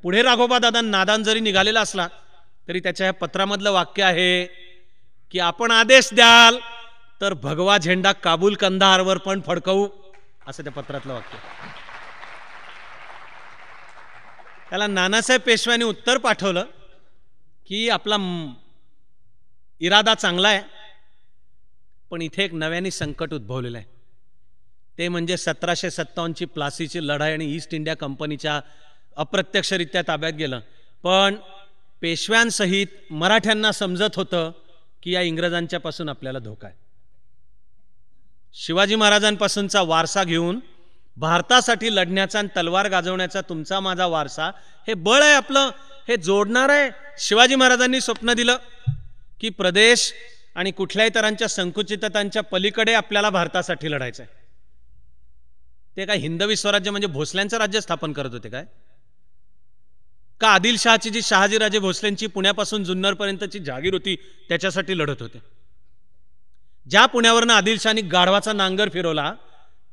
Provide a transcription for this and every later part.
पुढे राघोबा दादा नादान जरी निघालेला असला तरी त्याच्या ह्या पत्रामधलं वाक्य आहे की आपण आदेश द्याल तर भगवा झेंडा काबूल कंदाहारवर पण फडकवू, असं त्या पत्रातलं वाक्य. त्याला नानासाहेब पेशव्यांनी उत्तर पाठवलं की आपला इरादा चांगला आहे, पण इथे एक नव्याने संकट उद्भवलेलं आहे. ते म्हणजे 1757ची प्लासीची लढाई आणि ईस्ट इंडिया कंपनीच्या अप्रत्यक्षरित्या ताब्यात गेलं. पण पेशव्यांसहित मराठ्यांना समजत होतं की या इंग्रजांच्या पासून आपल्याला धोका आहे. शिवाजी महाराजांपासूनचा वारसा घेऊन भारतासाठी लढण्याचा आणि तलवार गाजवण्याचा तुमचा माझा वारसा, हे बळ आहे आपलं, हे जोडणार आहे. शिवाजी महाराजांनी स्वप्न दिलं की प्रदेश आणि कुठल्याही तऱ्हांच्या संकुचिततांच्या पलीकडे आपल्याला भारतासाठी लढायचं आहे. ते काय हिंदवी स्वराज्य म्हणजे भोसल्यांचं राज्य स्थापन करत होते काय? का आदिलशहाची जी शहाजीराजे भोसलेंची पुण्यापासून जुन्नरपर्यंतची जागीर होती त्याच्यासाठी लढत होते? ज्या पुण्यावरनं आदिलशहानी गाढवाचा नांगर फिरवला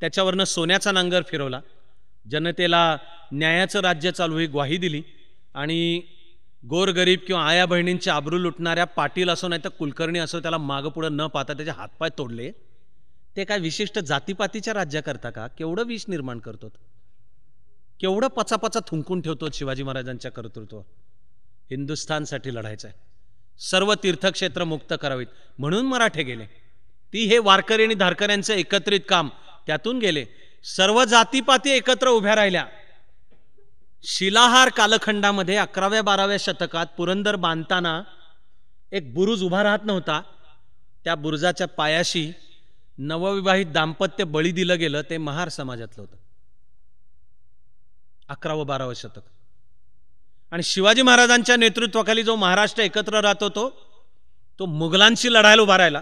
त्याच्यावरनं सोन्याचा नांगर फिरवला, जनतेला न्यायाचं राज्य चालू ही ग्वाही दिली आणि गोरगरीब किंवा आया बहिणींची आबरू लुटणाऱ्या पाटील असो नाही तर कुलकर्णी असो त्याला मागं पुढं न पाहता त्याचे हातपाय तोडले. ते काय विशिष्ट जातीपातीच्या राज्याकरता का? केवढं विष निर्माण करतो, केवढं पचापचा थुंकून ठेवतो शिवाजी महाराजांच्या कर्तृत्व. हिंदुस्थानसाठी लढायचं आहे, सर्व तीर्थक्षेत्र मुक्त करावीत म्हणून मराठे गेले. ती हे वारकरी आणि धारकऱ्यांचं एकत्रित काम, त्यातून गेले. सर्व जातीपाती एकत्र उभ्या राहिल्या. शिलाहार कालखंडामध्ये 11व्या-12व्या शतकात पुरंदर बांधताना एक बुरुज उभा राहत नव्हता. त्या बुरुजाच्या पायाशी नवविवाहित दाम्पत्य बळी दिलं गेलं. ते महार समाजातलं होतं, 11व-12व शतक. आणि शिवाजी महाराजांच्या नेतृत्वाखाली जो महाराष्ट्र एकत्र राहत होतो तो मुघलांशी लढायला उभा राहिला.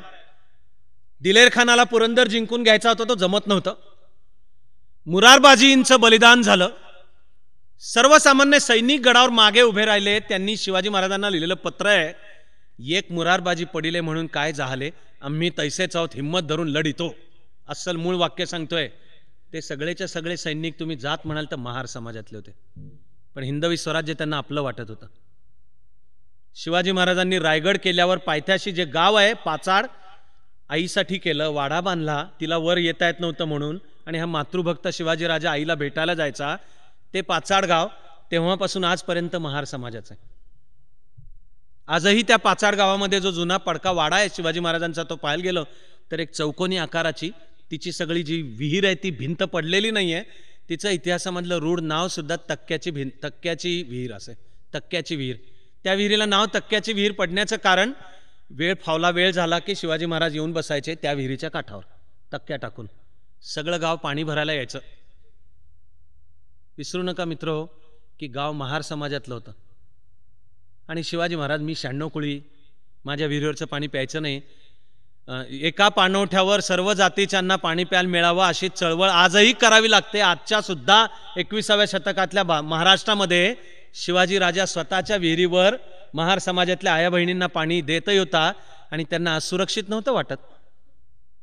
दिलेर खानाला पुरंदर जिंकून घ्यायचा होता, तो जमत नव्हतं. मुरारबाजींचं बलिदान झालं. सर्वसामान्य सैनिक गडावर मागे उभे राहिले. त्यांनी शिवाजी महाराजांना लिहिलेलं पत्र आहे, एक मुरारबाजी पडिले म्हणून काय झाले, आम्ही तैसेच आहोत, हिम्मत धरून लढितो. अस्सल मूळ वाक्य सांगतोय. ते सगळेच्या सगळे सैनिक तुम्ही जात म्हणाल तर महार समाजातले होते, पण हिंदवी स्वराज्य त्यांना आपलं वाटत होतं. शिवाजी महाराजांनी रायगड केल्यावर पायथ्याशी जे गाव आहे पाचाड, आईसाठी केलं, वाडा बांधला, तिला वर येता येत नव्हतं म्हणून. आणि हा मातृभक्त शिवाजी राजा आईला भेटायला जायचा. ते पाचाड गाव तेव्हापासून आजपर्यंत महार समाजाचं आहे. आजही त्या पाचाड गावामध्ये जो जुना पडका वाडा आहे शिवाजी महाराजांचा, तो पाहायला गेलो तर एक चौकोनी आकाराची तिची सगळी जी विहीर आहे ती भिंत पडलेली नाही आहे. तिचं इतिहासामधलं रूढ नाव सुद्धा तक्क्याची विहीर असे, तक्क्याची विहीर. त्या विहिरीला नाव तक्क्याची विहीर पडण्याचं कारण, वेळ झाला की शिवाजी महाराज येऊन बसायचे त्या विहिरीच्या काठावर तक्क्या टाकून. सगळं गाव पाणी भरायला यायचं. विसरू नका मित्र की गाव महार समाजातलं होतं. आणि शिवाजी महाराज, मी 96 कुळी, माझ्या विहिरीवरचं पाणी प्यायचं नाही, एका पाणवठ्यावर सर्व जातीच्यांना पाणी प्यायला मिळावं अशी चळवळ आजही करावी लागते. आजच्या सुद्धा 21व्या शतकातल्या महाराष्ट्रामध्ये शिवाजी राजा स्वतःच्या विहिरीवर महार समाजातल्या आया बहिणींना पाणी देतही होता आणि त्यांना असुरक्षित नव्हतं वाटत.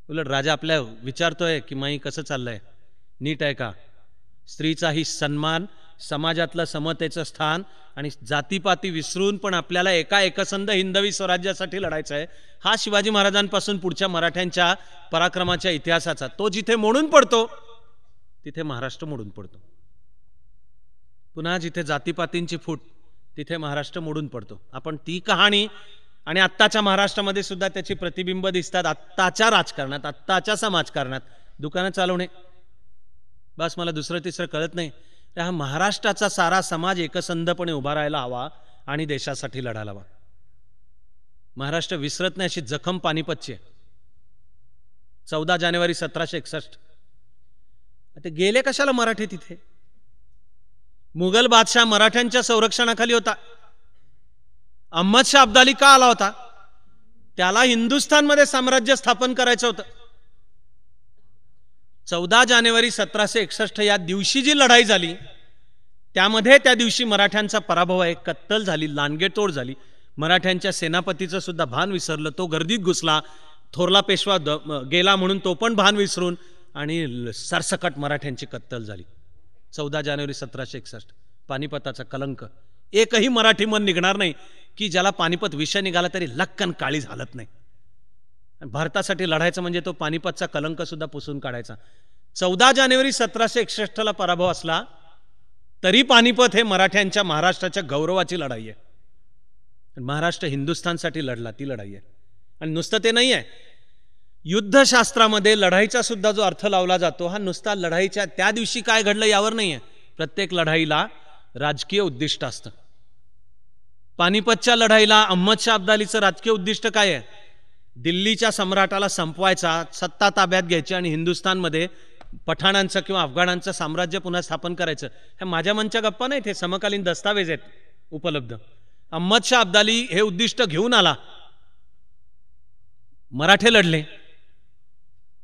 उलट राजा आपल्या विचारतोय की माई कसं चाललंय, नीट आहे का, स्त्रीचाही सन्मान, समाजातलं समतेचं स्थान आणि जातीपाती विसरून पण आपल्याला एका एकसंध हिंदवी स्वराज्यासाठी लढायचं आहे. हा शिवाजी महाराजांपासून पुढच्या मराठ्यांच्या पराक्रमाच्या इतिहासाचा, तो जिथे मोडून पडतो तिथे महाराष्ट्र मोडून पडतो. पुन्हा जिथे जातीपातींची फूट तिथे महाराष्ट्र मोडून पडतो. आपण ती कहाणी आणि आत्ताच्या महाराष्ट्रामध्ये सुद्धा त्याची प्रतिबिंब दिसतात. आत्ताच्या राजकारणात, आत्ताच्या समाजकारणात दुकानं चालवणे, बस मला दुसरं तिसरं कळत नाही. हा महाराष्ट्राचा सारा समाज एकसंधपणे उभा राहायला हवा आणि देशासाठी लढायला हवा. महाराष्ट्र विसरत नाही अशी जखम पानिपतची आहे. 14 जानेवारी 1761. ते गेले कशाला मराठे तिथे? मुघल बादशाह मराठ्यांच्या संरक्षणाखाली होता. अहमदशाह अब्दाली का आला होता? त्याला हिंदुस्थानमध्ये साम्राज्य स्थापन करायचं होतं. 14 जानेवारी 1761 या दिवशी जी लढाई झाली त्यामध्ये त्या दिवशी मराठ्यांचा पराभव आहे, कत्तल झाली, लांडगेतोड झाली. मराठ्यांच्या सेनापतीचं सुद्धा भान विसरलं, तो गर्दीत घुसला. थोरला पेशवा गेला म्हणून तो पण भान विसरून आणि सरसकट मराठ्यांची कत्तल झाली. 14 जानेवारी 1761. पानिपताचा कलंक. एकही मराठी मन निघणार नाही की ज्याला पानिपत विषय निघाला तरी लक्कन काळी झालत नाही. भारतासाठी लढायचं म्हणजे तो पानिपतचा कलंक सुद्धा पुसून काढायचा. 14 जानेवारी 1761 पराभव असला तरी पानिपत हे मराठ्यांच्या महाराष्ट्राच्या गौरवाची लढाई आहे. महाराष्ट्र हिंदुस्थानसाठी लढला, ती लढाई आहे. आणि नुसतं ते नाही आहे, युद्धशास्त्रामध्ये लढाईचा सुद्धा जो अर्थ लावला जातो हा नुसता लढाईच्या त्या दिवशी काय घडलं यावर नाही आहे. प्रत्येक लढाईला राजकीय उद्दिष्ट असतं. पानिपतच्या लढाईला अहमद शाह अब्दालीचं राजकीय उद्दिष्ट काय आहे? दिल्लीच्या सम्राटाला संपवायचा, सत्ता ताब्यात घ्यायची आणि हिंदुस्थानमध्ये पठाणांचं किंवा अफगाणांचं साम्राज्य पुन्हा स्थापन करायचं. ह्या माझ्या मनच्या गप्पा नाहीत, हे समकालीन दस्तावेज आहेत उपलब्ध. अहमद शाह अब्दाली हे उद्दिष्ट घेऊन आला, मराठे लढले.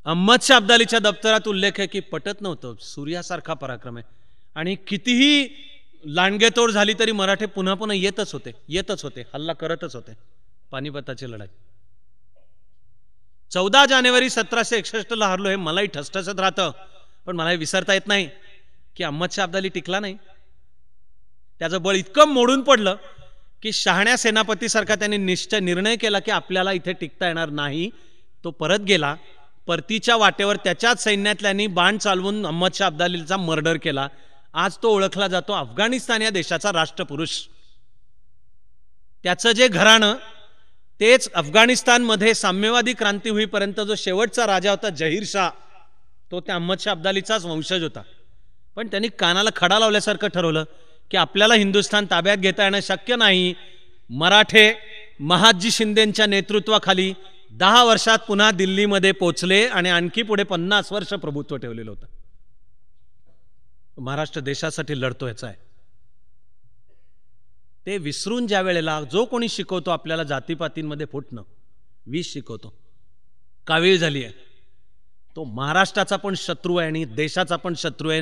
अहमद शाह अब्दालीच्या दप्तरात उल्लेख आहे की पटत नव्हतं, सूर्यासारखा पराक्रम आहे आणि कितीही लांडगेतोड झाली तरी मराठे पुन्हा पुन्हा येतच होते, हल्ला करतच होते. पानिपताची लढाई 14 जानेवारी 1761 ला हरलो हे मलाही ठसठसत राहतं, पण मला विसरता येत नाही की अहमद शाह अब्दाली टिकला नाही. त्याचं बळ इतकं मोडून पडलं की शहाण्या सेनापतीसारखा त्यांनी निर्णय केला की आपल्याला इथे टिकता येणार नाही. तो परत गेला. परतीच्या वाटेवर त्याच्याच सैन्यातल्यांनी बाण चालवून अहमद शाह अब्दालीचा मर्डर केला. आज तो ओळखला जातो अफगाणिस्तान या देशाचा राष्ट्रपुरुष. त्याचं जे घराणं तेच अफगाणिस्तानमध्ये साम्यवादी क्रांती होईपर्यंत जो शेवटचा राजा होता जहीर शाह, तो त्या अहमद शाह अब्दालीचाच वंशज होता. पण त्यांनी कानाला खडा लावल्यासारखं ठरवलं की आपल्याला हिंदुस्थान ताब्यात घेता येणं शक्य नाही. मराठे महादजी शिंदेंच्या नेतृत्वाखाली 10 वर्षात पुन्हा दिल्लीमध्ये पोचले आणि आणखी पुढे 50 वर्ष प्रभुत्व ठेवलेलं होतं. महाराष्ट्र देशासाठी लढतो याचा आहे. ते विसरून ज्या वेळेला जो कोणी शिकवतो आपल्याला जातीपातींमध्ये फुटणं, विष शिकवतो, कावीळ झाली आहे, तो महाराष्ट्राचा पण शत्रू आहे आणि देशाचा पण शत्रू आहे.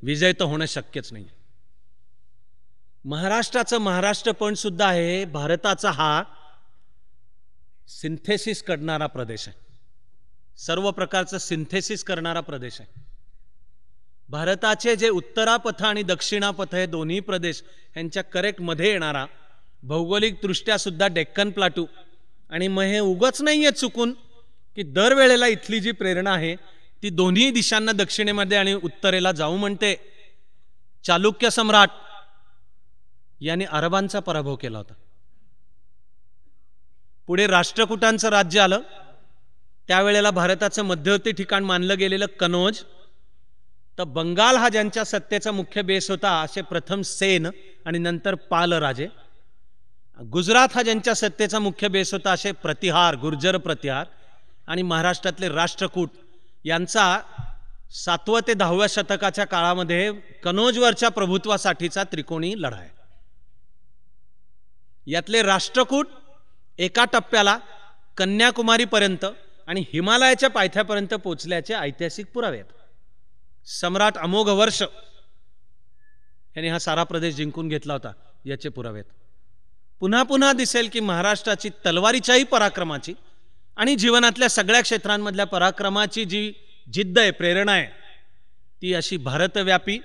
विजय तर होणं शक्यच नाही. महाराष्ट्राचं महाराष्ट्रपण सुद्धा आहे. भारताचा हा सिंथेसिस करणारा प्रदेश आहे, सर्व प्रकारचं सिंथेसिस करणारा प्रदेश आहे. भारताचे जे उत्तरापथ आणि दक्षिणापथ हे दोन्ही प्रदेश यांच्या करेक्ट मध्ये येणारा, भौगोलिक दृष्ट्या सुद्धा डेक्कन प्लाटू. आणि मग हे उगच नाहीये चुकून की दरवेळेला इथली जी प्रेरणा आहे ती दोन्ही दिशांना दक्षिणेमध्ये आणि उत्तरेला जाऊ म्हणते. चालुक्य सम्राट यांनी अरबांचा पराभव केला होता. पुढे राष्ट्रकूटांचं राज्य आलं. त्यावेळेला भारताचं मध्यवर्ती ठिकाण मानलं गेलेलं कनौज, तर बंगाल हा ज्यांच्या सत्तेचा मुख्य बेस होता असे प्रथम सेन आणि नंतर पाल राजे. गुजरात हा ज्यांच्या सत्तेचा मुख्य बेस होता असे प्रतिहार, गुर्जर प्रतिहार. आणि महाराष्ट्रातले राष्ट्रकूट यांचा 7व्या ते 10व्या शतकाच्या काळामध्ये कनौजवरच्या प्रभुत्वासाठीचा त्रिकोणी लढा आहे. यातले राष्ट्रकूट एका टप्प्याला कन्याकुमारीपर्यंत आणि हिमालयाच्या पायथ्यापर्यंत पोचल्याचे ऐतिहासिक पुरावे आहेत. सम्राट अमोघ वर्ष यांनी हा सारा प्रदेश जिंकून घेतला होता याचे पुरावे आहेत. पुन्हा पुन्हा दिसेल की महाराष्ट्राची तलवारीच्याही पराक्रमाची आणि जीवनातल्या सगळ्या क्षेत्रांमधल्या पराक्रमाची जी जिद्द आहे, प्रेरणा आहे, ती अशी भारतव्यापी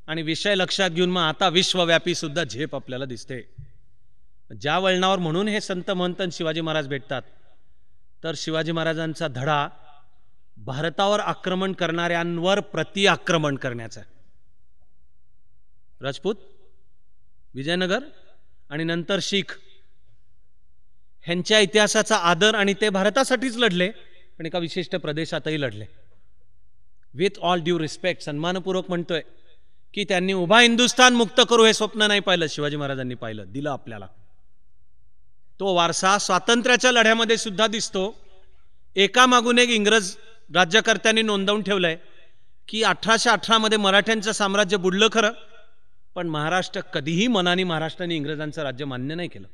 आणि विषय लक्षात घेऊन मग आता विश्वव्यापी सुद्धा झेप आपल्याला दिसते. ज्या वळणावर म्हणून हे संत महंत शिवाजी महाराज भेटतात, तर शिवाजी महाराजांचा धडा भारतावर आक्रमण करणाऱ्यांवर प्रतिआक्रमण करण्याचा. राजपूत, विजयनगर आणि नंतर शीख ह्यांच्या इतिहासाचा आदर, आणि ते भारतासाठीच लढले पण एका विशिष्ट प्रदेशातही लढले. विथ ऑल ड्यू रिस्पेक्ट, सन्मानपूर्वक म्हणतोय की त्यांनी उभा हिंदुस्थान मुक्त करू हे स्वप्न नाही पाहिलं, शिवाजी महाराजांनी पाहिलं, दिलं आपल्याला. तो वारसा स्वातंत्र्याच्या लढ्यामध्ये सुद्धा दिसतो. एकामागून एक इंग्रज राज्यकर्त्यांनी नोंदवून ठेवलंय की 1818 मध्ये मराठ्यांचं साम्राज्य बुडलं खरं, पण महाराष्ट्र कधीही मनाने महाराष्ट्राने इंग्रजांचं राज्य मान्य नाही केलं.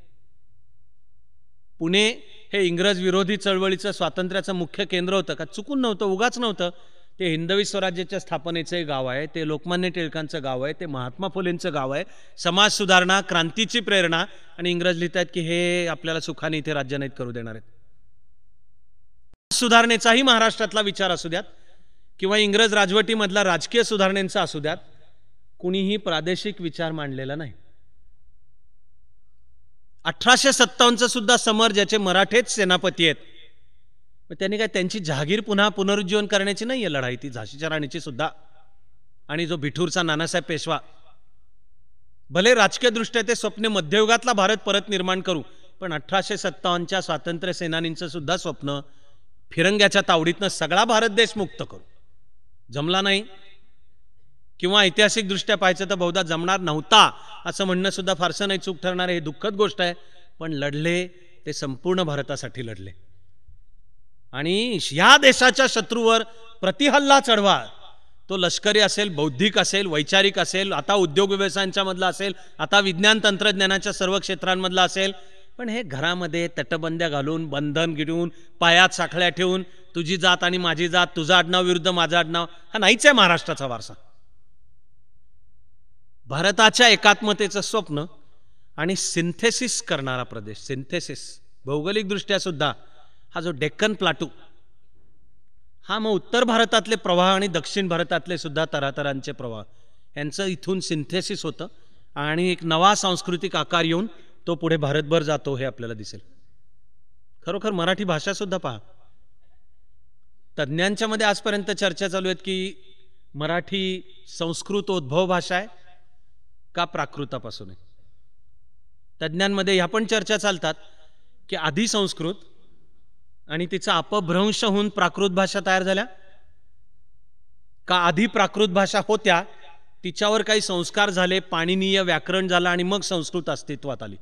पुणे हे इंग्रज विरोधी चळवळीचं स्वातंत्र्याचं मुख्य केंद्र होतं का? चुकून नव्हतं, उगाच नव्हतं. ते हिंदवी स्वराज्याच्या स्थापनेचे गाव आहे, ते लोकमान्य टिळकांचं गाव आहे, ते महात्मा फुलेंचं गाव आहे. समाज सुधारणा, क्रांतीची प्रेरणा, आणि इंग्रज लिहितात की हे आपल्याला सुखाने इथे राज्य नाहीत करू देणार आहेत. सुधारणेचाही महाराष्ट्रातला विचार असू द्यात किंवा इंग्रज राजवटीमधला राजकीय सुधारणेचा असू द्यात, कुणीही प्रादेशिक विचार मांडलेला नाही. 1857चं सुद्धा समर, ज्याचे मराठेच सेनापती आहेत, मग त्यांनी काय त्यांची जहागीर पुन्हा पुनरुज्जीवन करण्याची नाही आहे लढाई, ती झाशीच्या राणीची सुद्धा. आणि जो बिठूरचा नानासाहेब पेशवा, भले राजकीय दृष्ट्या ते स्वप्न मध्ययुगातला भारत परत निर्माण करू, पण 1857च्या स्वातंत्र्य सेनानींचं सुद्धा स्वप्न फिरंग्याच्या तावडीतनं सगळा भारत देश मुक्त करू जमला नाही. किंवा ऐतिहासिक दृष्ट्या पाहायचं तर बहुधा जमणार नव्हता असं म्हणणं सुद्धा फारसं नाही चूक ठरणार आहे. हे दुःखद गोष्ट आहे. पण लढले ते संपूर्ण भारतासाठी लढले. आणि या देशाच्या शत्रूवर प्रतिहल्ला चढवा, तो लष्करी असेल, बौद्धिक असेल, वैचारिक असेल, आता उद्योग व्यवसायांच्या मधला असेल, आता विज्ञान तंत्रज्ञानाच्या सर्व क्षेत्रांमधला असेल, पण हे घरामध्ये तटबंद्या घालून, बंधन गिळून, पायात साखळ्या ठेवून, तुझी जात आणि माझी जात, तुझं आडनाव विरुद्ध माझं आडनाव, हा नाहीच आहे महाराष्ट्राचा वारसा. भारताच्या एकात्मतेचं स्वप्न आणि सिंथेसिस करणारा प्रदेश, सिंथेसिस भौगोलिक दृष्ट्या सुद्धा हा जो डेक्कन प्लाटू, हा मग उत्तर भारतातले प्रवाह आणि दक्षिण भारतातले सुद्धा तऱ्हातऱ्हांचे प्रवाह यांचं इथून सिंथेसिस होतं. आणि एक नवा सांस्कृतिक आकार येऊन तो पुढे भारतभर जातो हे आपल्याला दिसेल. खरोखर मराठी भाषा सुद्धा पहा, तज्ज्ञांच्या मध्ये आजपर्यंत चर्चा चालू आहेत की मराठी संस्कृतोद्भव भाषा आहे का प्राकृतापासून आहे. तज्ज्ञांमध्ये ह्या पण चर्चा चालतात की आधी संस्कृत आणि तिचा अपभ्रंश होऊन प्राकृत भाषा तयार झाल्या, का आधी प्राकृत भाषा होत्या, तिच्यावर काही संस्कार झाले, पाणिनीय व्याकरण झालं आणि मग संस्कृत अस्तित्वात आली.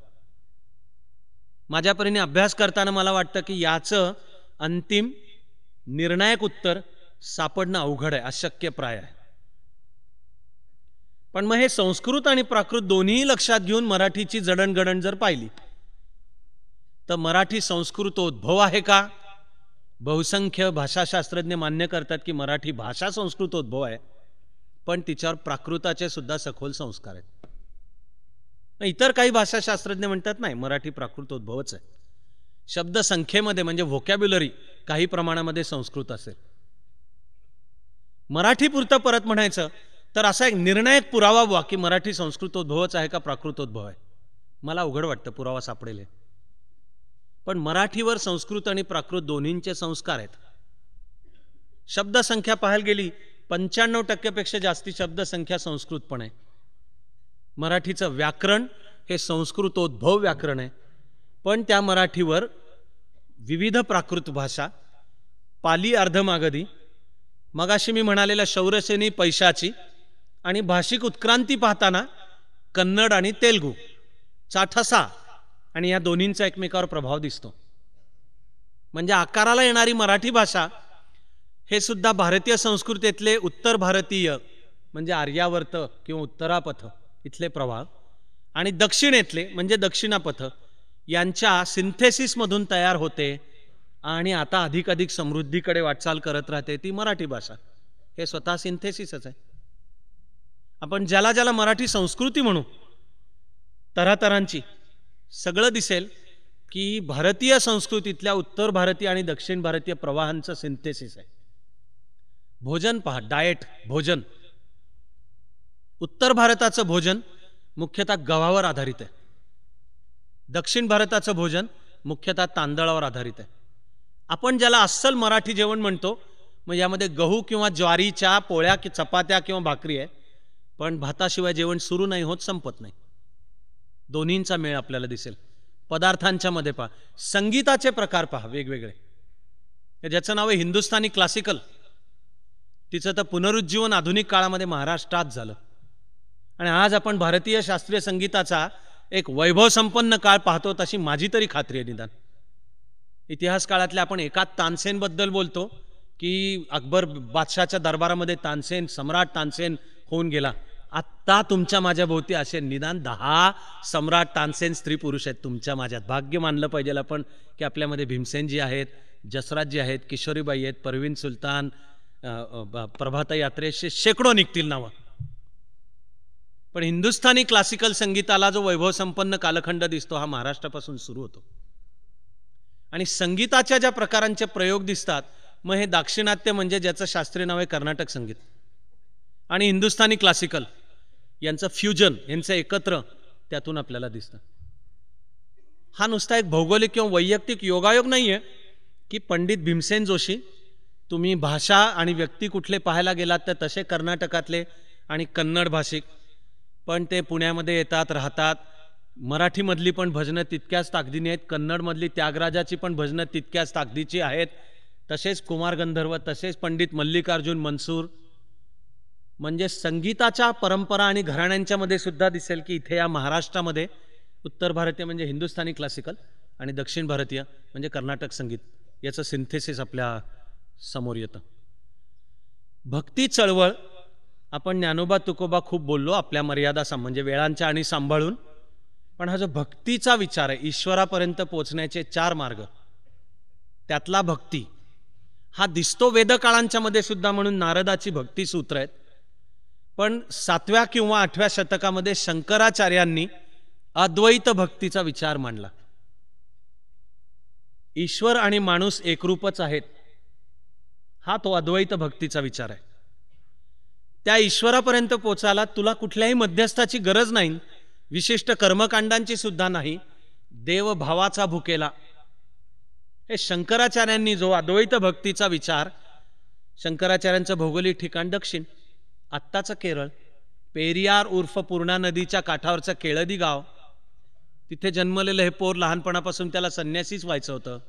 माझ्या परीने अभ्यास करताना मला वाटतं की याचं अंतिम निर्णायक उत्तर सापडणं अवघड आहे, अशक्य प्राय आहे. पण मग हे संस्कृत आणि प्राकृत दोन्ही लक्षात घेऊन मराठीची जडणघडण जर पाहिली तर मराठी संस्कृतोद्भव आहे का? बहुसंख्य भाषाशास्त्रज्ञ मान्य करतात की मराठी भाषा संस्कृतोद्भव आहे, पण तिच्यावर प्राकृताचे सुद्धा सखोल संस्कार आहेत. इतर काही भाषाशास्त्रज्ञ म्हणतात नाही, मराठी प्राकृतोद्भवच आहे. शब्दसंख्येमध्ये म्हणजे व्होकॅब्युलरी काही प्रमाणामध्ये संस्कृत असेल. मराठी पुरतं परत म्हणायचं तर असा एक निर्णायक पुरावा व्हा की मराठी संस्कृतोद्भवच आहे का प्राकृतोद्भव आहे. मला अवघड वाटतं पुरावा सापडेल. पण मराठीवर संस्कृत आणि प्राकृत दोन्हींचे संस्कार आहेत. शब्दसंख्या पाहायला गेली 95% जास्ती शब्दसंख्या संस्कृत पण आहे. मराठीचं व्याकरण हे संस्कृतोद्भव व्याकरण आहे, पण त्या मराठीवर विविध प्राकृत भाषा, पाली अर्धमागधी, मगाशी मी म्हणालेल्या शौरसेनी पैशाची आणि भाषिक उत्क्रांती पाहताना कन्नड आणि तेलगू चा ठसा आणि या दोन्हींचा एकमेकावर प्रभाव दिसतो. म्हणजे आकाराला येणारी मराठी भाषा हे सुद्धा भारतीय संस्कृतीतले उत्तर भारतीय म्हणजे आर्यावर्त किंवा उत्तरापथ इथले प्रवाह आणि दक्षिणेतले म्हणजे दक्षिणापथ यांच्या सिंथेसिसमधून तयार होते आणि आता अधिक अधिक समृद्धीकडे वाटचाल करत राहते ती मराठी भाषा. हे स्वतः सिंथेसिसच आहे. आपण ज्याला ज्याला मराठी संस्कृती म्हणू, तऱ्हातऱ्हांची, सगळं दिसेल की भारतीय संस्कृतीतल्या उत्तर भारतीय आणि दक्षिण भारतीय प्रवाहांचं सिंथेसिस आहे. भोजन पहा, डाएट, भोजन. उत्तर भारताचं भोजन मुख्यतः गव्हावर आधारित आहे. दक्षिण भारताचं भोजन मुख्यतः तांदळावर आधारित आहे. आपण ज्याला अस्सल मराठी जेवण म्हणतो, मग यामध्ये गहू किंवा ज्वारीच्या पोळ्या की चपात्या किंवा भाकरी आहे, पण भाताशिवाय जेवण सुरू नाही होत, संपत नाही. दोन्हींचा मेळ आपल्याला दिसेल. पदार्थांच्या मध्ये पहा, संगीताचे प्रकार पहा वेगवेगळे, ज्याचं नाव आहे हिंदुस्थानी क्लासिकल. तिचं तर पुनरुज्जीवन आधुनिक काळामध्ये महाराष्ट्रात झालं आणि आज आपण भारतीय शास्त्रीय संगीताचा एक वैभव संपन्न काळ पाहतो, तशी माझी तरी खात्री आहे. निदान इतिहास काळातल्या आपण एका तानसेन बद्दल बोलतो की अकबर बादशाहच्या दरबारामध्ये तानसेन, सम्राट तानसेन होऊन गेला. आत्ता तुमच्या माझ्या भोवती असे निदान 10 सम्राट तानसेन स्त्री पुरुष आहेत तुमच्या माझ्यात. भाग्य मानलं पाहिजे आपण की आपल्यामध्ये भीमसेनजी आहेत, जसराजजी आहेत, किशोरीबाई आहेत, परवीन सुलतान, प्रभाता यात्रेचे शेकडो निघतील नावं. पण हिंदुस्थानी क्लासिकल संगीताला जो वैभव संपन्न कालखंड दिसतो हा महाराष्ट्रापासून सुरू होतो. आणि संगीताच्या ज्या प्रकारांचे प्रयोग दिसतात, मग हे दाक्षिणात्य म्हणजे ज्याचं शास्त्रीय नाव आहे कर्नाटक संगीत आणि हिंदुस्थानी क्लासिकल यांचं फ्युजन, यांचं एकत्र त्यातून आपल्याला दिसतं. हा नुसता एक भौगोलिक किंवा वैयक्तिक योगायोग नाही आहे की पंडित भीमसेन जोशी, तुम्ही भाषा आणि व्यक्ती कुठले पाहायला गेलात तर तसे कर्नाटकातले आणि कन्नड भाषिक, पण ते पुण्यामध्ये येतात, राहतात. मराठीमधली पण भजनं तितक्याच ताकदीने आहेत, कन्नडमधली त्यागराजाची पण भजनं तितक्याच ताकदीची आहेत, तसेच कुमार गंधर्व, तसेच पंडित मल्लिकार्जुन मनसूर. म्हणजे संगीताच्या परंपरा आणि घराण्यांच्यामध्ये सुद्धा दिसेल की इथे या महाराष्ट्रामध्ये उत्तर भारतीय म्हणजे हिंदुस्थानी क्लासिकल आणि दक्षिण भारतीय म्हणजे कर्नाटक संगीत याचं सिंथेसिस आपल्या समोर येतं. भक्ती चळवळ, आपण ज्ञानोबा तुकोबा खूप बोललो आपल्या मर्यादा म्हणजे वेळांच्या आणि सांभाळून, पण हा जो भक्तीचा विचार आहे, ईश्वरापर्यंत पोहोचण्याचे 4 मार्ग, त्यातला भक्ती हा दिसतो वेदकाळांच्या मध्ये सुद्धा, म्हणून नारदाची भक्ती सूत्र आहेत. पण 7व्या किंवा 8व्या शतकामध्ये शंकराचार्यांनी अद्वैत भक्तीचा विचार मांडला. ईश्वर आणि माणूस एकरूपच आहेत, हा तो अद्वैत भक्तीचा विचार आहे. त्या ईश्वरापर्यंत पोचायला तुला कुठल्याही मध्यस्थाची गरज नाही, विशिष्ट कर्मकांडांची सुद्धा नाही, देवभावाचा भुकेला. हे शंकराचार्यांनी जो अद्वैत भक्तीचा विचार, शंकराचार्यांचं भौगोलिक ठिकाण दक्षिण, आत्ताचं केरळ, पेरियार उर्फ पूर्णा नदीच्या काठावरचं केळदी गाव, तिथे जन्मलेलं हे पोर लहानपणापासून त्याला संन्यासीच व्हायचं होतं.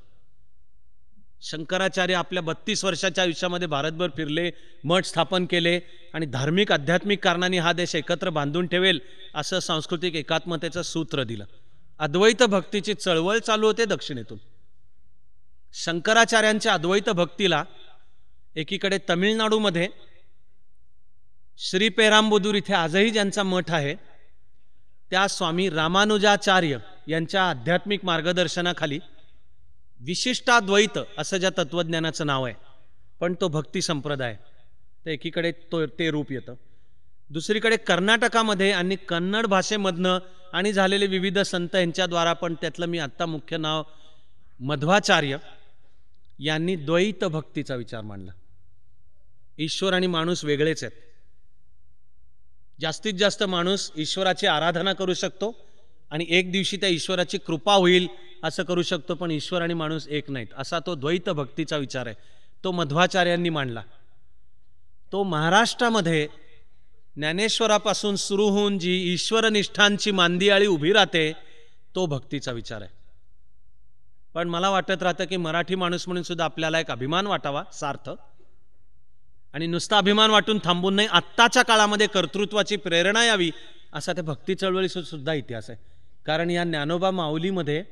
शंकराचार्य आपल्या 32 वर्षाच्या आयुष्यामध्ये भारतभर फिरले, मठ स्थापन केले आणि धार्मिक आध्यात्मिक कारणांनी हा देश एकत्र बांधून ठेवेल असं सांस्कृतिक एकात्मतेचं सूत्र दिलं. अद्वैत भक्तीची चळवळ चालू होते दक्षिणेतून. शंकराचार्यांच्या अद्वैत भक्तीला एकीकडे तमिळनाडूमध्ये श्रीपेरांबुदूर इथे आजही ज्यांचा मठ आहे त्या स्वामी रामानुजाचार्य यांच्या आध्यात्मिक मार्गदर्शनाखाली विशिष्टाद्वैत असं ज्या तत्वज्ञानाचं नाव आहे, पण तो भक्ती संप्रदाय, तर एकीकडे ते रूप येतं. दुसरीकडे कर्नाटकामध्ये आणि कन्नड भाषेमधनं आणि झालेले विविध संत यांच्याद्वारा, पण त्यातलं मी आत्ता मुख्य नाव मध्वाचार्य यांनी द्वैत भक्तीचा विचार मांडला. ईश्वर आणि माणूस वेगळेच आहेत. जास्तीत जास्त माणूस ईश्वराची आराधना करू शकतो आणि एक दिवशी त्या ईश्वराची कृपा होईल असं करू शकतो, पण ईश्वर आणि माणूस एक नाहीत, असा तो द्वैत भक्तीचा विचार आहे. तो मध्वाचार्यांनी मांडला. तो महाराष्ट्रामध्ये ज्ञानेश्वरापासून सुरू होऊन जी ईश्वरनिष्ठांची मांदियाळी उभी राहते, तो भक्तीचा विचार आहे. पण मला वाटत राहतं की मराठी माणूस म्हणून सुद्धा आपल्याला एक अभिमान वाटावा सार्थ, आणि नुसता अभिमान वाटून थांबून नाही, आत्ताच्या काळामध्ये कर्तृत्वाची प्रेरणा यावी असा त्या भक्ती चळवळीचा सुद्धा इतिहास आहे. कारण या ज्ञानोबा माऊलीमध्ये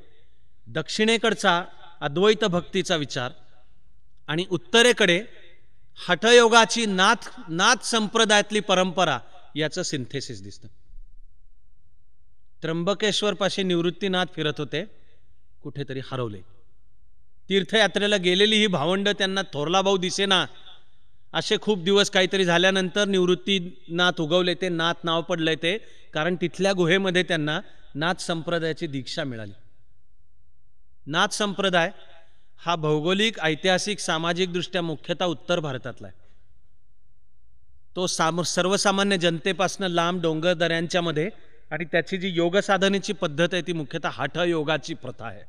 दक्षिणेकडचा अद्वैत भक्तीचा विचार आणि उत्तरेकडे हठयोगाची नाथ संप्रदायातली परंपरा याचं सिंथेसिस दिसतं. त्र्यंबकेश्वर पाशी निवृत्तीनाथ फिरत होते, कुठेतरी हरवले. तीर्थयात्रेला गेलेली ही भावंड त्यांना थोरला भाऊ दिसेना, असे खूप दिवस काहीतरी झाल्यानंतर निवृत्तीनाथ उगवले. ते नाथ नाव पडलंय ते कारण तिथल्या गुहेमध्ये त्यांना नाथ संप्रदायाची दीक्षा मिळाली. नाथ संप्रदाय हा भौगोलिक, ऐतिहासिक, सामाजिक दृष्ट्या मुख्यतः उत्तर भारतातला आहे. तो सर्वसामान्य जनतेपासून लांब डोंगर दऱ्यांच्या मध्ये, आणि त्याची जी योग साधनेची पद्धत आहे ती मुख्यतः हठयोगाची प्रथा आहे.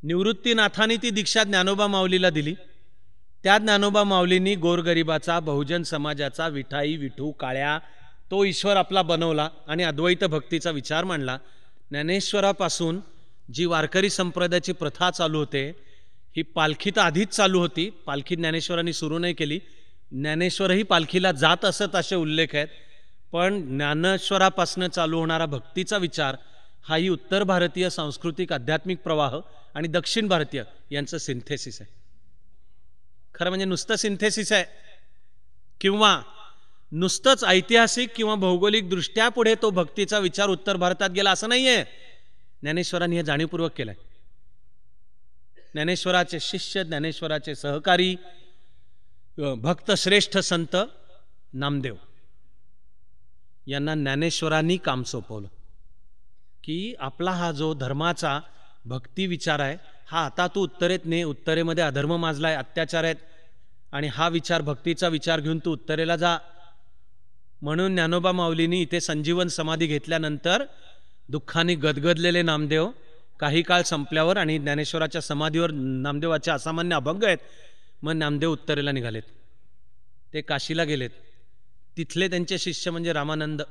निवृत्तीनाथांनी ती दीक्षा ज्ञानोबा माऊलीला दिली. त्या ज्ञानोबा माऊलींनी गोरगरिबाचा, बहुजन समाजाचा, विठाई, विठू, काळ्या तो ईश्वर आपला बनवला आणि अद्वैत भक्तीचा विचार मांडला. ज्ञानेश्वरापासून जी वारकरी संप्रदायाची प्रथा चालू होते, ही पालखी तर आधीच चालू होती, पालखी ज्ञानेश्वरांनी सुरू नाही केली. ज्ञानेश्वरही पालखीला जात असत असे उल्लेख आहेत, पण ज्ञानेश्वरापासून चालू होणारा भक्तीचा विचार हाही उत्तर भारतीय सांस्कृतिक आध्यात्मिक प्रवाह आणि दक्षिण भारतीय यांचं सिंथेसिस आहे. खरं म्हणजे नुसतं सिंथेसिस आहे किंवा नुसतंच ऐतिहासिक किंवा भौगोलिक दृष्ट्या पुढे तो भक्तीचा विचार उत्तर भारतात गेला असं नाहीये. ज्ञानेश्वरांनी हे जाणीवपूर्वक केलंय. ज्ञानेश्वराचे शिष्य, ज्ञानेश्वराचे सहकारी, भक्त श्रेष्ठ संत नामदेव यांना ज्ञानेश्वरांनी काम सोपवलं की आपला हा जो धर्माचा भक्ती विचार आहे हा आता तू उत्तरेत ने, उत्तरेमध्ये अधर्म माजलाय, अत्याचार आहेत, आणि हा विचार भक्तीचा विचार घेऊन तू उत्तरेला जा. म्हणून ज्ञानोबा माऊलींनी इथे संजीवन समाधी घेतल्यानंतर दुःखाने गदगदलेले नामदेव काही काळ संपल्यावर आणि ज्ञानेश्वराच्या समाधीवर नामदेवाचे असामान्य अभंग आहेत, मग नामदेव उत्तरेला निघालेत, ते काशीला गेलेत. तिथले त्यांचे शिष्य म्हणजे रामानंद,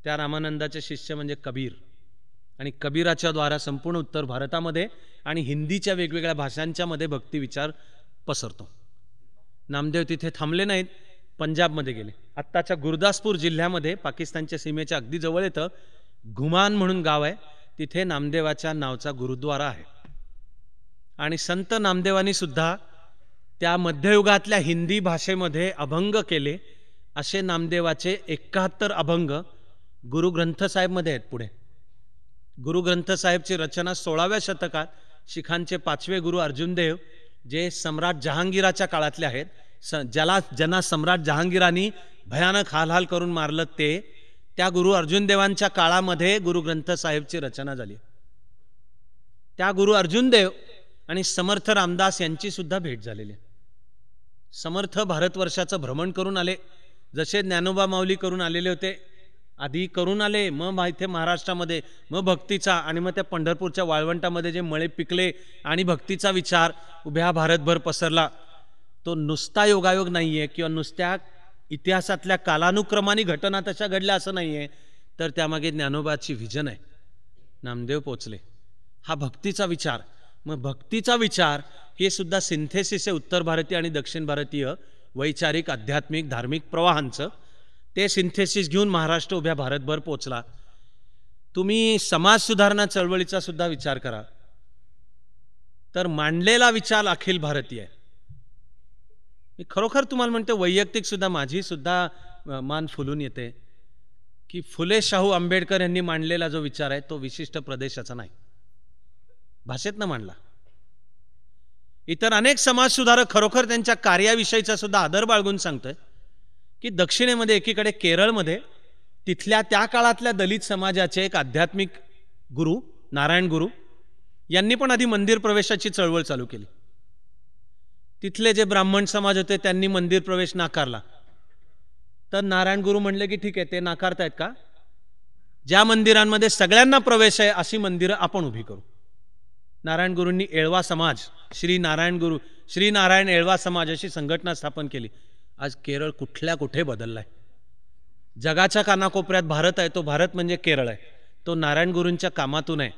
त्या रामानंदाचे शिष्य म्हणजे कबीर, आणि कबीराच्या द्वारा संपूर्ण उत्तर भारतामध्ये आणि हिंदीच्या वेगवेगळ्या भाषांच्या मध्ये भक्ती विचार पसरतो. नामदेव तिथे थांबले नाहीत, पंजाबमध्ये गेले. आत्ताच्या गुरदासपूर जिल्ह्यामध्ये पाकिस्तानच्या सीमेच्या अगदी जवळ येतं घुमान म्हणून गाव आहे, तिथे नामदेवाच्या नावचा गुरुद्वारा आहे. आणि संत नामदेवांनी सुद्धा त्या मध्ययुगातल्या हिंदी भाषेमध्ये अभंग केले. असे नामदेवाचे 71 अभंग गुरु ग्रंथ साहेबमध्ये आहेत. पुढे गुरु ग्रंथ साहेबची रचना 16व्या शतकात शिखांचे 5वे गुरु अर्जुनदेव, जे सम्राट जहांगीराच्या काळातले आहेत, ज्यांना सम्राट जहांगीरांनी भयानक हाल करून मारलं, त्या गुरु अर्जुन देवांच्या काळामध्ये गुरु ग्रंथ साहेबची रचना झाली. त्या गुरु अर्जुन देव आणि समर्थ रामदास यांची सुद्धा भेट झालेली आहे. समर्थ भारतवर्षाचं भ्रमण करून आले, जसे ज्ञानोबा माऊली करून आलेले होते. आधी करून आले, मग इथे महाराष्ट्रामध्ये, मग भक्तीचा, आणि मग त्या पंढरपूरच्या वाळवंटामध्ये जे मळे पिकले आणि भक्तीचा विचार उभ्या भारतभर पसरला. तो नुसता योगायोग नाहीये किंवा नुसत्या इतिहासातल्या कालानुक्रमाने घटना तशा घडल्या असं नाहीये, तर त्यामागे ज्ञानोबाची व्हिजन आहे. नामदेव पोचले, हा भक्तीचा विचार. मग भक्तीचा विचार हे सुद्धा सिंथेसिस आहे उत्तर भारतीय आणि दक्षिण भारतीय वैचारिक आध्यात्मिक धार्मिक प्रवाहांचं. ते सिंथेसिस घेऊन महाराष्ट्र उभ्या भारतभर पोचला. तुम्ही समाज सुधारणा चळवळीचा सुद्धा विचार करा, तर मांडलेला विचार अखिल भारतीय आहे. मी खरोखर तुम्हाला म्हणते, वैयक्तिक सुद्धा माझी सुद्धा मान फुलून येते की फुले शाहू आंबेडकर यांनी मांडलेला जो विचार आहे तो विशिष्ट प्रदेशाचा नाही, भाषेतनं मांडला. इतर अनेक समाज सुधारक खरोखर त्यांच्या कार्याविषयीचा सुद्धा आदर बाळगून सांगतोय की दक्षिणेमध्ये, एकीकडे केरळमध्ये, तिथल्या त्या काळातल्या दलित समाजाचे एक आध्यात्मिक गुरु नारायण गुरु यांनी पण आधी मंदिर प्रवेशाची चळवळ चालू केली. तिथले जे ब्राह्मण समाज होते त्यांनी मंदिर प्रवेश नाकारला. तर नारायण गुरु म्हणले की ठीक आहे, ते नाकारतायत का, ज्या मंदिरांमध्ये सगळ्यांना प्रवेश आहे अशी मंदिरं आपण उभी करू. नारायण गुरूंनी एळवा समाज, श्री नारायण एळवा समाज अशी संघटना स्थापन केली. आज केरळ कुठल्या कुठे बदललाय. जगाच्या कानाकोपऱ्यात भारत आहे, तो भारत म्हणजे केरळ आहे. तो नारायण गुरूंच्या कामातून आहे.